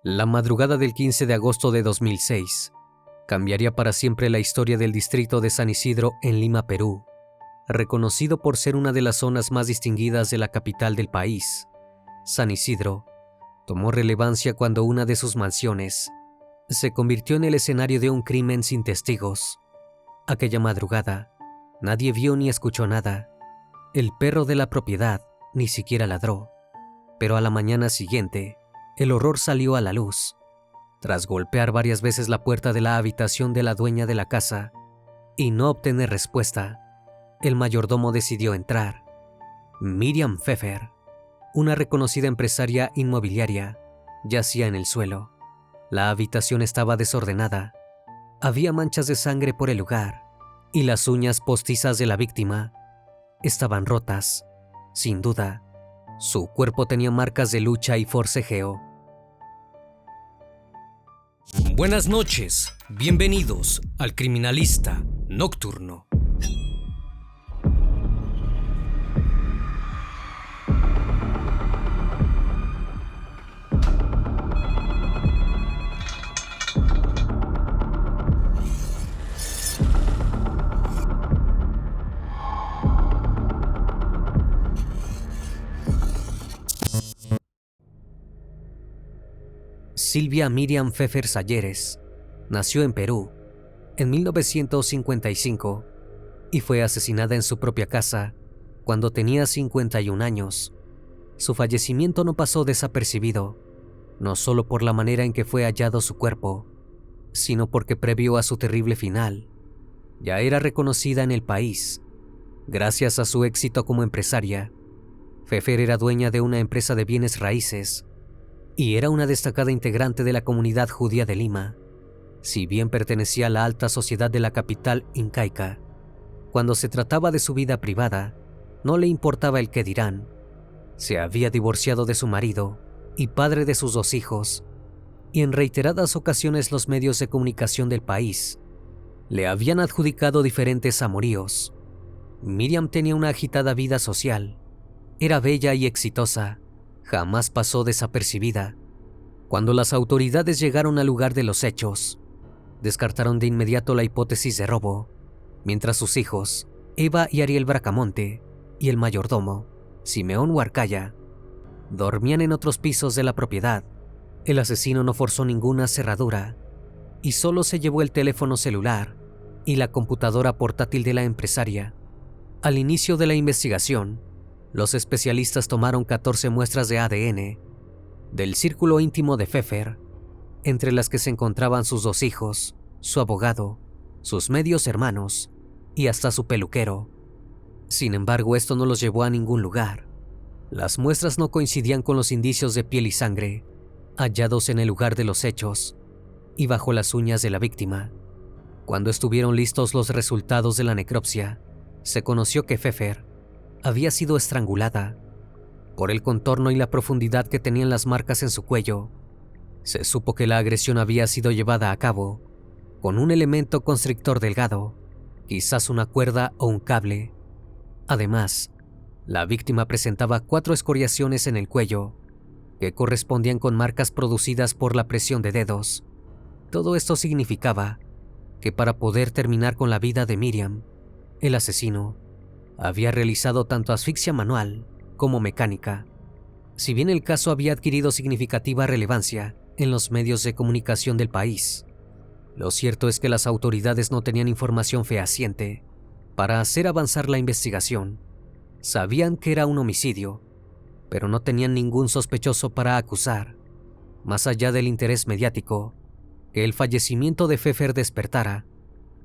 La madrugada del 15 de agosto de 2006 cambiaría para siempre la historia del distrito de San Isidro en Lima, Perú, reconocido por ser una de las zonas más distinguidas de la capital del país. San Isidro tomó relevancia cuando una de sus mansiones se convirtió en el escenario de un crimen sin testigos. Aquella madrugada, nadie vio ni escuchó nada. El perro de la propiedad ni siquiera ladró. Pero a la mañana siguiente, el horror salió a la luz. Tras golpear varias veces la puerta de la habitación de la dueña de la casa y no obtener respuesta, el mayordomo decidió entrar. Miriam Pfeffer, una reconocida empresaria inmobiliaria, yacía en el suelo. La habitación estaba desordenada. Había manchas de sangre por el lugar y las uñas postizas de la víctima estaban rotas. Sin duda, su cuerpo tenía marcas de lucha y forcejeo. Buenas noches, bienvenidos al Criminalista Nocturno. Silvia Miriam Pfeffer Salleres nació en Perú en 1955 y fue asesinada en su propia casa cuando tenía 51 años. Su fallecimiento no pasó desapercibido, no solo por la manera en que fue hallado su cuerpo, sino porque previo a su terrible final, ya era reconocida en el país. Gracias a su éxito como empresaria, Pfeffer era dueña de una empresa de bienes raíces y era una destacada integrante de la comunidad judía de Lima. Si bien pertenecía a la alta sociedad de la capital incaica, cuando se trataba de su vida privada, no le importaba el qué dirán. Se había divorciado de su marido y padre de sus 2 hijos, y en reiteradas ocasiones los medios de comunicación del país le habían adjudicado diferentes amoríos. Miriam tenía una agitada vida social, era bella y exitosa, jamás pasó desapercibida. Cuando las autoridades llegaron al lugar de los hechos, descartaron de inmediato la hipótesis de robo, mientras sus hijos, Eva y Ariel Bracamonte, y el mayordomo, Simeón Huarcaya, dormían en otros pisos de la propiedad. El asesino no forzó ninguna cerradura y solo se llevó el teléfono celular y la computadora portátil de la empresaria. Al inicio de la investigación, los especialistas tomaron 14 muestras de ADN del círculo íntimo de Pfeffer, entre las que se encontraban sus 2 hijos, su abogado, sus medios hermanos y hasta su peluquero. Sin embargo, esto no los llevó a ningún lugar. Las muestras no coincidían con los indicios de piel y sangre hallados en el lugar de los hechos y bajo las uñas de la víctima. Cuando estuvieron listos los resultados de la necropsia, se conoció que Pfeffer había sido estrangulada. Por el contorno y la profundidad que tenían las marcas en su cuello, se supo que la agresión había sido llevada a cabo con un elemento constrictor delgado, quizás una cuerda o un cable. Además, la víctima presentaba 4 escoriaciones en el cuello, que correspondían con marcas producidas por la presión de dedos. Todo esto significaba que para poder terminar con la vida de Miriam, el asesino había realizado tanto asfixia manual como mecánica. Si bien el caso había adquirido significativa relevancia en los medios de comunicación del país, lo cierto es que las autoridades no tenían información fehaciente para hacer avanzar la investigación. Sabían que era un homicidio, pero no tenían ningún sospechoso para acusar. Más allá del interés mediático que el fallecimiento de Pfeffer despertara,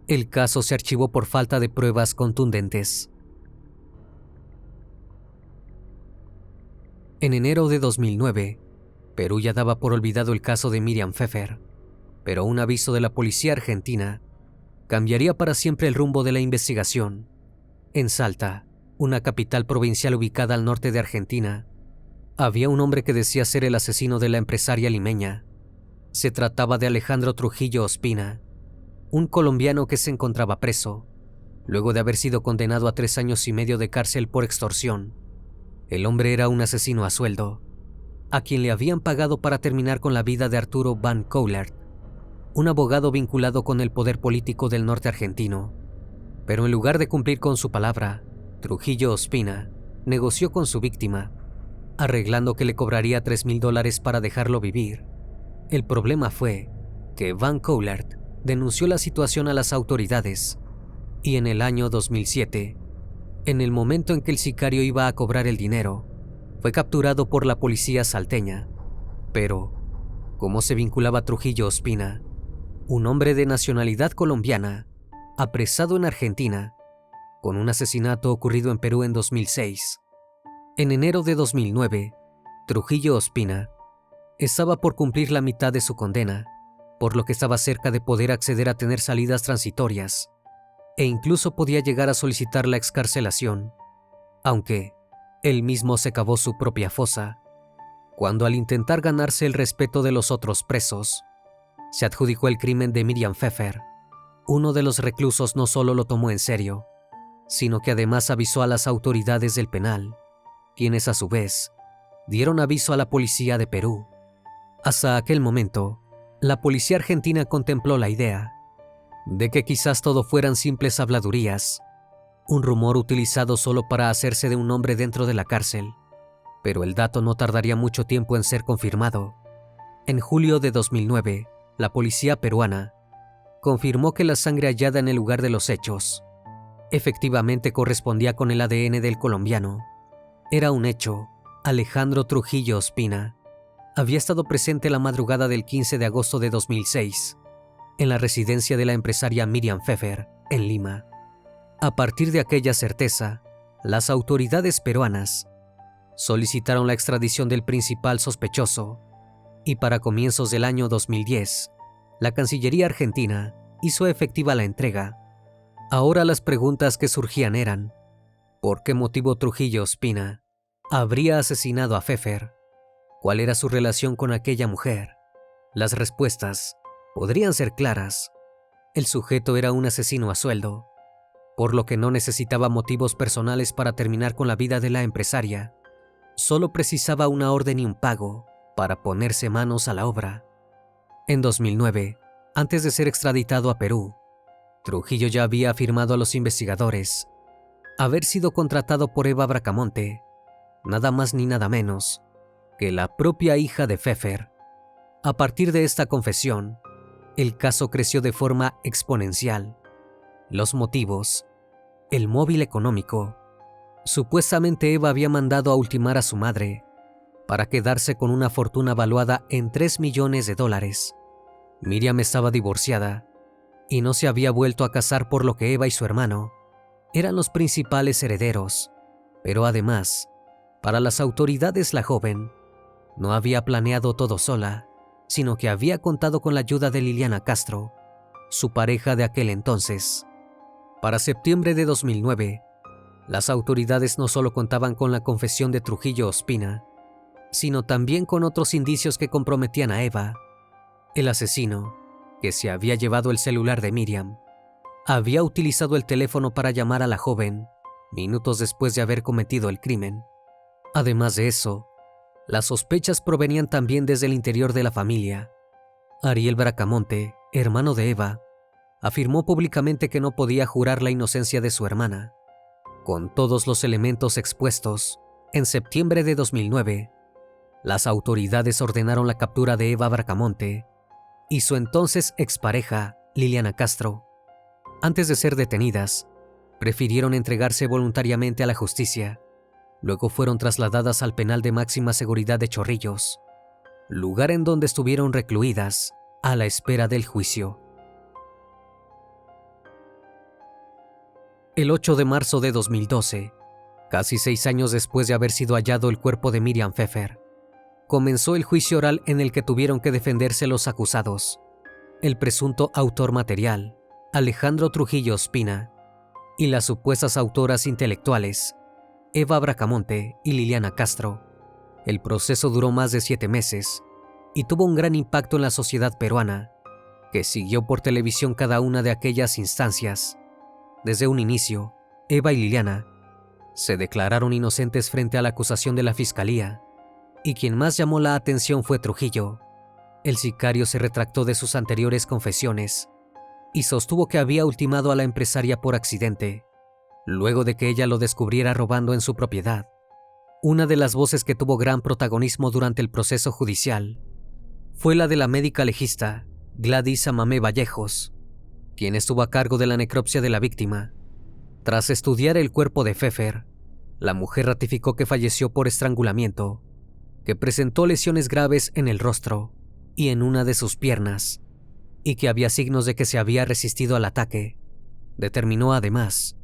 el caso se archivó por falta de pruebas contundentes. En enero de 2009, Perú ya daba por olvidado el caso de Miriam Pfeffer, pero un aviso de la policía argentina cambiaría para siempre el rumbo de la investigación. En Salta, una capital provincial ubicada al norte de Argentina, había un hombre que decía ser el asesino de la empresaria limeña. Se trataba de Alejandro Trujillo Ospina, un colombiano que se encontraba preso, luego de haber sido condenado a 3 años y medio de cárcel por extorsión. El hombre era un asesino a sueldo. a quien le habían pagado para terminar con la vida de Arturo Van Coulert, un abogado vinculado con el poder político del norte argentino. Pero en lugar de cumplir con su palabra, Trujillo Ospina negoció con su víctima, arreglando que le cobraría $3,000 para dejarlo vivir. El problema fue que Van Coulert denunció la situación a las autoridades y en el año 2007, en el momento en que el sicario iba a cobrar el dinero, fue capturado por la policía salteña. Pero, ¿cómo se vinculaba Trujillo Ospina, un hombre de nacionalidad colombiana, apresado en Argentina, con un asesinato ocurrido en Perú en 2006? En enero de 2009, Trujillo Ospina estaba por cumplir la mitad de su condena, por lo que estaba cerca de poder acceder a tener salidas transitorias, e incluso podía llegar a solicitar la excarcelación, aunque él mismo se cavó su propia fosa, cuando al intentar ganarse el respeto de los otros presos, se adjudicó el crimen de Miriam Pfeffer. Uno de los reclusos no solo lo tomó en serio, sino que además avisó a las autoridades del penal, quienes a su vez dieron aviso a la policía de Perú. Hasta aquel momento, la policía argentina contempló la idea de que quizás todo fueran simples habladurías, un rumor utilizado solo para hacerse de un nombre dentro de la cárcel, pero el dato no tardaría mucho tiempo en ser confirmado. En julio de 2009, la policía peruana confirmó que la sangre hallada en el lugar de los hechos efectivamente correspondía con el ADN del colombiano. Era un hecho. Alejandro Trujillo Ospina había estado presente la madrugada del 15 de agosto de 2006 en la residencia de la empresaria Miriam Pfeffer, en Lima. A partir de aquella certeza, las autoridades peruanas solicitaron la extradición del principal sospechoso y para comienzos del año 2010, la Cancillería argentina hizo efectiva la entrega. Ahora las preguntas que surgían eran: ¿por qué motivo Trujillo Ospina habría asesinado a Pfeffer? ¿Cuál era su relación con aquella mujer? Las respuestas podrían ser claras. El sujeto era un asesino a sueldo, por lo que no necesitaba motivos personales para terminar con la vida de la empresaria. Solo precisaba una orden y un pago para ponerse manos a la obra. En 2009, antes de ser extraditado a Perú, Trujillo ya había afirmado a los investigadores haber sido contratado por Eva Bracamonte, nada más ni nada menos que la propia hija de Pfeffer. A partir de esta confesión, el caso creció de forma exponencial. Los motivos: el móvil económico. Supuestamente Eva había mandado a ultimar a su madre para quedarse con una fortuna valuada en $3 millones. Miriam estaba divorciada y no se había vuelto a casar, por lo que Eva y su hermano eran los principales herederos. Pero además, para las autoridades la joven no había planeado todo sola, sino que había contado con la ayuda de Liliana Castro, su pareja de aquel entonces. Para septiembre de 2009, las autoridades no solo contaban con la confesión de Trujillo Ospina, sino también con otros indicios que comprometían a Eva. El asesino, que se había llevado el celular de Miriam, había utilizado el teléfono para llamar a la joven minutos después de haber cometido el crimen. Además de eso, las sospechas provenían también desde el interior de la familia. Ariel Bracamonte, hermano de Eva, afirmó públicamente que no podía jurar la inocencia de su hermana. Con todos los elementos expuestos, en septiembre de 2009, las autoridades ordenaron la captura de Eva Bracamonte y su entonces expareja, Liliana Castro. Antes de ser detenidas, prefirieron entregarse voluntariamente a la justicia. Luego fueron trasladadas al penal de máxima seguridad de Chorrillos, lugar en donde estuvieron recluidas a la espera del juicio. El 8 de marzo de 2012, casi 6 años después de haber sido hallado el cuerpo de Miriam Pfeffer, comenzó el juicio oral en el que tuvieron que defenderse los acusados: el presunto autor material, Alejandro Trujillo Ospina, y las supuestas autoras intelectuales, Eva Bracamonte y Liliana Castro. El proceso duró más de 7 meses y tuvo un gran impacto en la sociedad peruana, que siguió por televisión cada una de aquellas instancias. Desde un inicio, Eva y Liliana se declararon inocentes frente a la acusación de la fiscalía, y quien más llamó la atención fue Trujillo. El sicario se retractó de sus anteriores confesiones y sostuvo que había ultimado a la empresaria por accidente, luego de que ella lo descubriera robando en su propiedad. Una de las voces que tuvo gran protagonismo durante el proceso judicial fue la de la médica legista Gladys Amamé Vallejos, quien estuvo a cargo de la necropsia de la víctima. Tras estudiar el cuerpo de Pfeffer, la mujer ratificó que falleció por estrangulamiento, que presentó lesiones graves en el rostro y en una de sus piernas, y que había signos de que se había resistido al ataque. Determinó además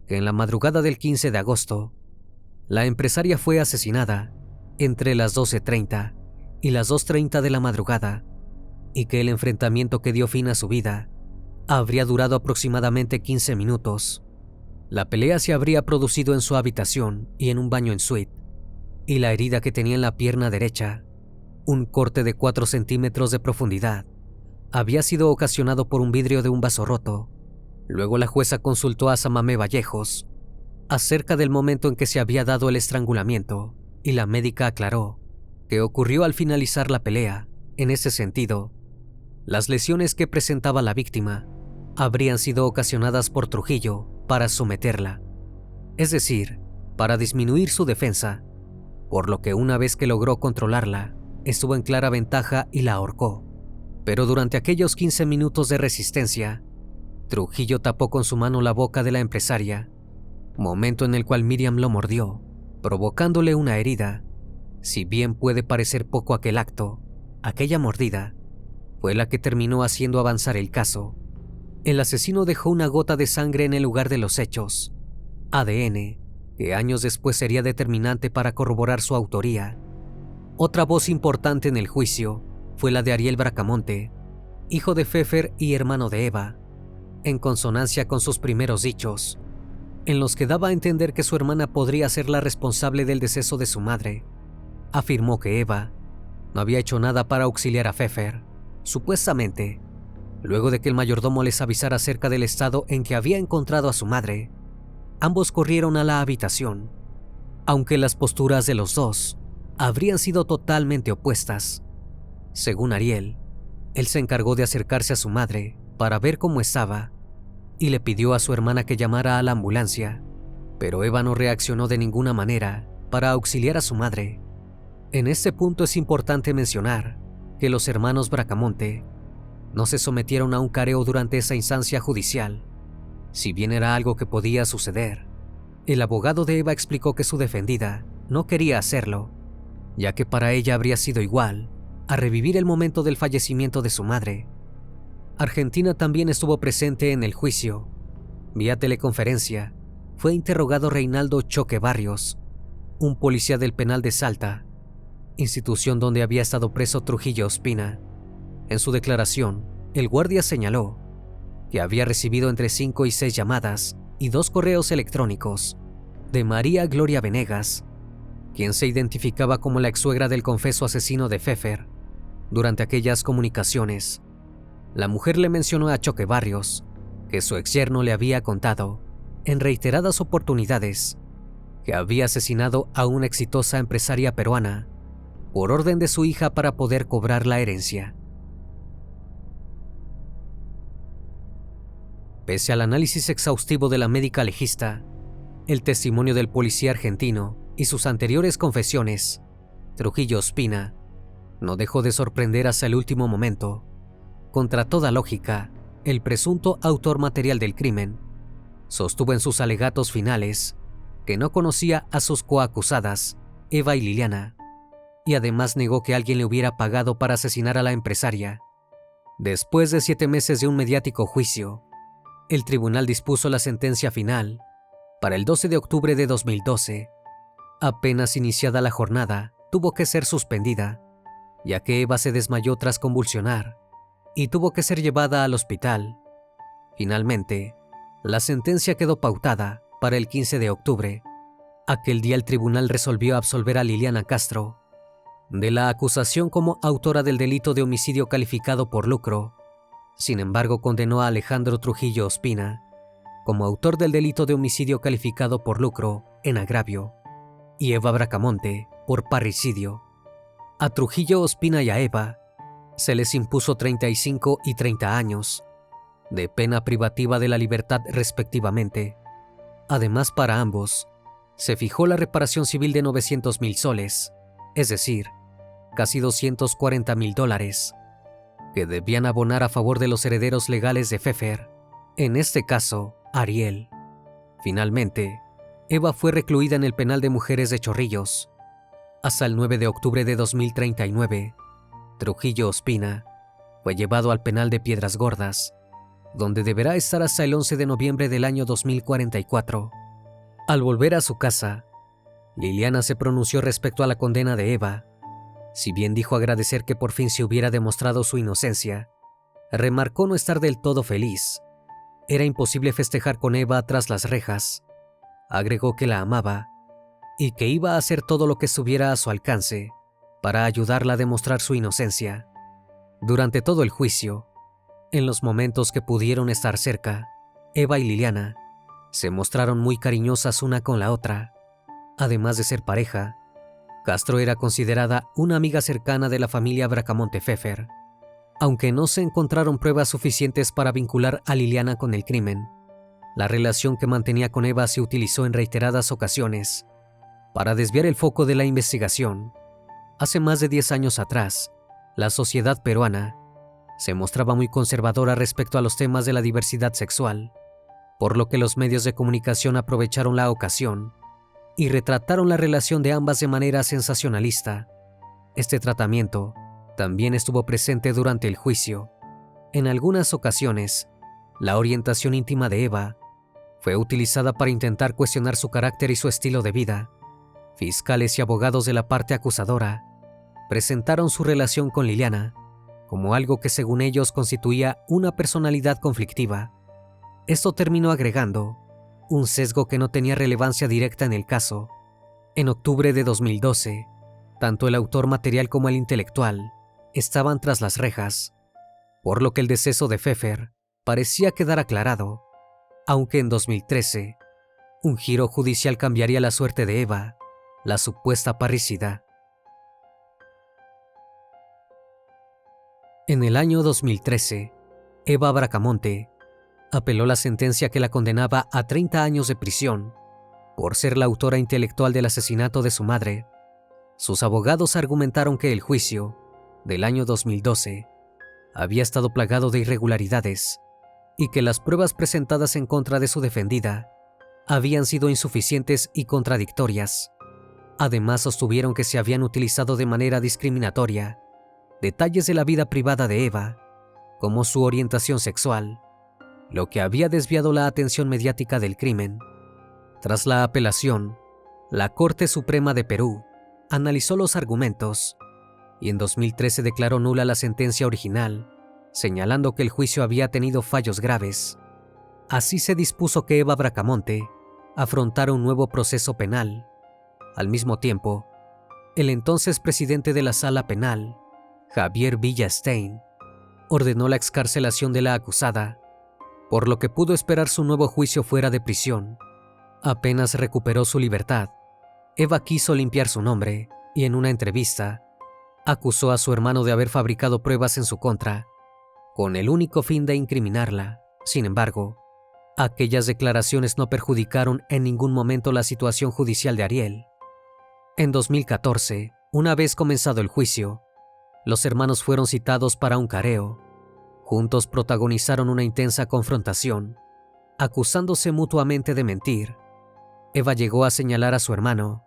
que en la madrugada del 15 de agosto, la empresaria fue asesinada entre las 12:30 y las 2:30 de la madrugada, y que el enfrentamiento que dio fin a su vida habría durado aproximadamente 15 minutos. La pelea se habría producido en su habitación y en un baño en suite, y la herida que tenía en la pierna derecha, un corte de 4 centímetros de profundidad, había sido ocasionado por un vidrio de un vaso roto. Luego la jueza consultó a Samamé Vallejos acerca del momento en que se había dado el estrangulamiento, y la médica aclaró que ocurrió al finalizar la pelea. En ese sentido, las lesiones que presentaba la víctima habrían sido ocasionadas por Trujillo para someterla, es decir, para disminuir su defensa, por lo que una vez que logró controlarla, estuvo en clara ventaja y la ahorcó. Pero durante aquellos 15 minutos de resistencia, Trujillo tapó con su mano la boca de la empresaria, momento en el cual Miriam lo mordió, provocándole una herida. Si bien puede parecer poco aquel acto, aquella mordida fue la que terminó haciendo avanzar el caso. El asesino dejó una gota de sangre en el lugar de los hechos, ADN, que años después sería determinante para corroborar su autoría. Otra voz importante en el juicio fue la de Ariel Bracamonte, hijo de Pfeffer y hermano de Eva, en consonancia con sus primeros dichos, en los que daba a entender que su hermana podría ser la responsable del deceso de su madre. Afirmó que Eva no había hecho nada para auxiliar a Pfeffer, supuestamente, luego de que el mayordomo les avisara acerca del estado en que había encontrado a su madre. Ambos corrieron a la habitación, aunque las posturas de los dos habrían sido totalmente opuestas. Según Ariel, él se encargó de acercarse a su madre para ver cómo estaba y le pidió a su hermana que llamara a la ambulancia, pero Eva no reaccionó de ninguna manera para auxiliar a su madre. En este punto es importante mencionar que los hermanos Bracamonte no se sometieron a un careo durante esa instancia judicial. Si bien era algo que podía suceder, el abogado de Eva explicó que su defendida no quería hacerlo, ya que para ella habría sido igual a revivir el momento del fallecimiento de su madre. Argentina también estuvo presente en el juicio. Vía teleconferencia fue interrogado Reinaldo Choque Barrios, un policía del penal de Salta, institución donde había estado preso Trujillo Ospina. En su declaración, el guardia señaló que había recibido entre 5 y 6 llamadas y 2 correos electrónicos de María Gloria Venegas, quien se identificaba como la exsuegra del confeso asesino de Pfeffer. Durante aquellas comunicaciones, la mujer le mencionó a Choque Barrios que su exyerno le había contado, en reiteradas oportunidades, que había asesinado a una exitosa empresaria peruana por orden de su hija para poder cobrar la herencia. Pese al análisis exhaustivo de la médica legista, el testimonio del policía argentino y sus anteriores confesiones, Trujillo Ospina no dejó de sorprender hasta el último momento. Contra toda lógica, el presunto autor material del crimen sostuvo en sus alegatos finales que no conocía a sus coacusadas, Eva y Liliana, y además negó que alguien le hubiera pagado para asesinar a la empresaria. Después de 7 meses de un mediático juicio, el tribunal dispuso la sentencia final para el 12 de octubre de 2012. Apenas iniciada la jornada, tuvo que ser suspendida, ya que Eva se desmayó tras convulsionar y tuvo que ser llevada al hospital. Finalmente, la sentencia quedó pautada para el 15 de octubre. Aquel día el tribunal resolvió absolver a Liliana Castro de la acusación como autora del delito de homicidio calificado por lucro. Sin embargo, condenó a Alejandro Trujillo Ospina como autor del delito de homicidio calificado por lucro en agravio y Eva Bracamonte por parricidio. A Trujillo Ospina y a Eva se les impuso 35 y 30 años de pena privativa de la libertad respectivamente. Además, para ambos se fijó la reparación civil de 900,000 soles, es decir, casi $240,000, que debían abonar a favor de los herederos legales de Pfeffer, en este caso, Ariel. Finalmente, Eva fue recluida en el penal de mujeres de Chorrillos. Hasta el 9 de octubre de 2039, Trujillo Ospina fue llevado al penal de Piedras Gordas, donde deberá estar hasta el 11 de noviembre del año 2044. Al volver a su casa, Liliana se pronunció respecto a la condena de Eva. Si bien dijo agradecer que por fin se hubiera demostrado su inocencia, remarcó no estar del todo feliz. Era imposible festejar con Eva tras las rejas. Agregó que la amaba y que iba a hacer todo lo que estuviera a su alcance para ayudarla a demostrar su inocencia. Durante todo el juicio, en los momentos que pudieron estar cerca, Eva y Liliana se mostraron muy cariñosas una con la otra. Además de ser pareja, Castro era considerada una amiga cercana de la familia Bracamonte Pfeffer. Aunque no se encontraron pruebas suficientes para vincular a Liliana con el crimen, la relación que mantenía con Eva se utilizó en reiteradas ocasiones para desviar el foco de la investigación. Hace más de 10 años atrás, la sociedad peruana se mostraba muy conservadora respecto a los temas de la diversidad sexual, por lo que los medios de comunicación aprovecharon la ocasión y retrataron la relación de ambas de manera sensacionalista. Este tratamiento también estuvo presente durante el juicio. En algunas ocasiones, la orientación íntima de Eva fue utilizada para intentar cuestionar su carácter y su estilo de vida. Fiscales y abogados de la parte acusadora presentaron su relación con Liliana como algo que según ellos constituía una personalidad conflictiva. Esto terminó agregando un sesgo que no tenía relevancia directa en el caso. En octubre de 2012, tanto el autor material como el intelectual estaban tras las rejas, por lo que el deceso de Pfeffer parecía quedar aclarado, aunque en 2013, un giro judicial cambiaría la suerte de Eva, la supuesta parricida. En el año 2013, Eva Bracamonte apeló la sentencia que la condenaba a 30 años de prisión por ser la autora intelectual del asesinato de su madre. Sus abogados argumentaron que el juicio del año 2012 había estado plagado de irregularidades y que las pruebas presentadas en contra de su defendida habían sido insuficientes y contradictorias. Además, sostuvieron que se habían utilizado de manera discriminatoria detalles de la vida privada de Eva, como su orientación sexual, lo que había desviado la atención mediática del crimen. Tras la apelación, la Corte Suprema de Perú analizó los argumentos y en 2013 declaró nula la sentencia original, señalando que el juicio había tenido fallos graves. Así se dispuso que Eva Bracamonte afrontara un nuevo proceso penal. Al mismo tiempo, el entonces presidente de la Sala Penal, Javier Villastein, ordenó la excarcelación de la acusada, por lo que pudo esperar su nuevo juicio fuera de prisión. Apenas recuperó su libertad, Eva quiso limpiar su nombre y en una entrevista acusó a su hermano de haber fabricado pruebas en su contra, con el único fin de incriminarla. Sin embargo, aquellas declaraciones no perjudicaron en ningún momento la situación judicial de Ariel. En 2014, una vez comenzado el juicio, los hermanos fueron citados para un careo. Juntos protagonizaron una intensa confrontación, acusándose mutuamente de mentir. Eva llegó a señalar a su hermano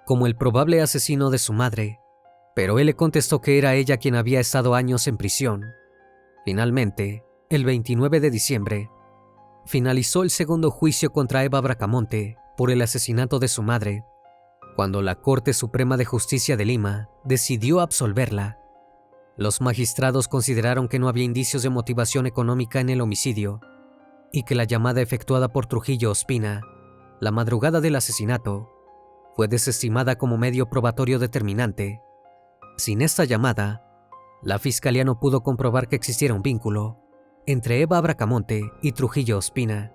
como el probable asesino de su madre, pero él le contestó que era ella quien había estado años en prisión. Finalmente, el 29 de diciembre, finalizó el segundo juicio contra Eva Bracamonte por el asesinato de su madre, cuando la Corte Suprema de Justicia de Lima decidió absolverla. Los magistrados consideraron que no había indicios de motivación económica en el homicidio y que la llamada efectuada por Trujillo Ospina, la madrugada del asesinato, fue desestimada como medio probatorio determinante. Sin esta llamada, la fiscalía no pudo comprobar que existiera un vínculo entre Eva Bracamonte y Trujillo Ospina,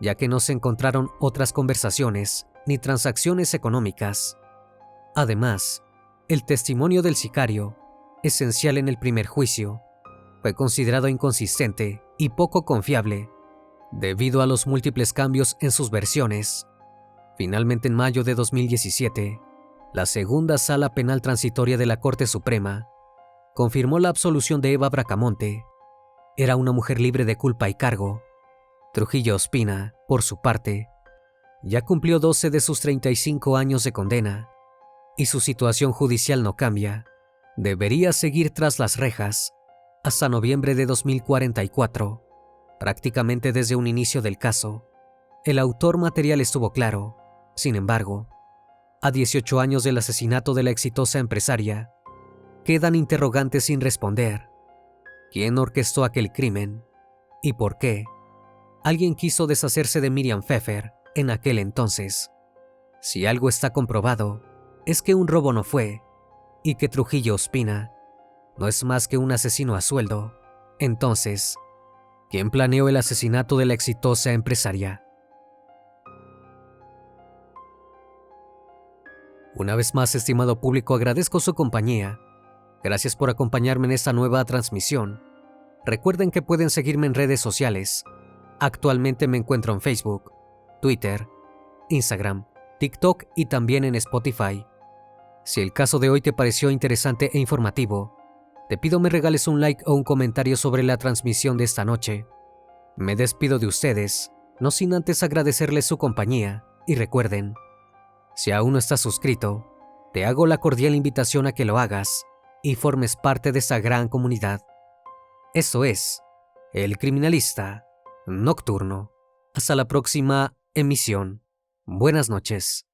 ya que no se encontraron otras conversaciones ni transacciones económicas. Además, El testimonio del sicario, esencial en el primer juicio, fue considerado inconsistente y poco confiable debido a los múltiples cambios en sus versiones. Finalmente, en mayo de 2017, la segunda Sala Penal Transitoria de la Corte Suprema confirmó la absolución de Eva Bracamonte. Era una mujer libre de culpa y cargo. Trujillo Ospina, por su parte, ya cumplió 12 de sus 35 años de condena y su situación judicial no cambia. Debería seguir tras las rejas hasta noviembre de 2044. Prácticamente desde un inicio del caso, el autor material estuvo claro. Sin embargo, a 18 años del asesinato de la exitosa empresaria, quedan interrogantes sin responder. ¿Quién orquestó aquel crimen? ¿Y por qué? Alguien quiso deshacerse de Miriam Pfeffer en aquel entonces. Si algo está comprobado, es que un robo no fue, y que Trujillo Ospina no es más que un asesino a sueldo. Entonces, ¿quién planeó el asesinato de la exitosa empresaria? Una vez más, estimado público, agradezco su compañía. Gracias por acompañarme en esta nueva transmisión. Recuerden que pueden seguirme en redes sociales. Actualmente me encuentro en Facebook, Twitter, Instagram, TikTok y también en Spotify. Si el caso de hoy te pareció interesante e informativo, te pido me regales un like o un comentario sobre la transmisión de esta noche. Me despido de ustedes, no sin antes agradecerles su compañía, y recuerden, si aún no estás suscrito, te hago la cordial invitación a que lo hagas y formes parte de esta gran comunidad. Esto es El Criminalista Nocturno. Hasta la próxima emisión. Buenas noches.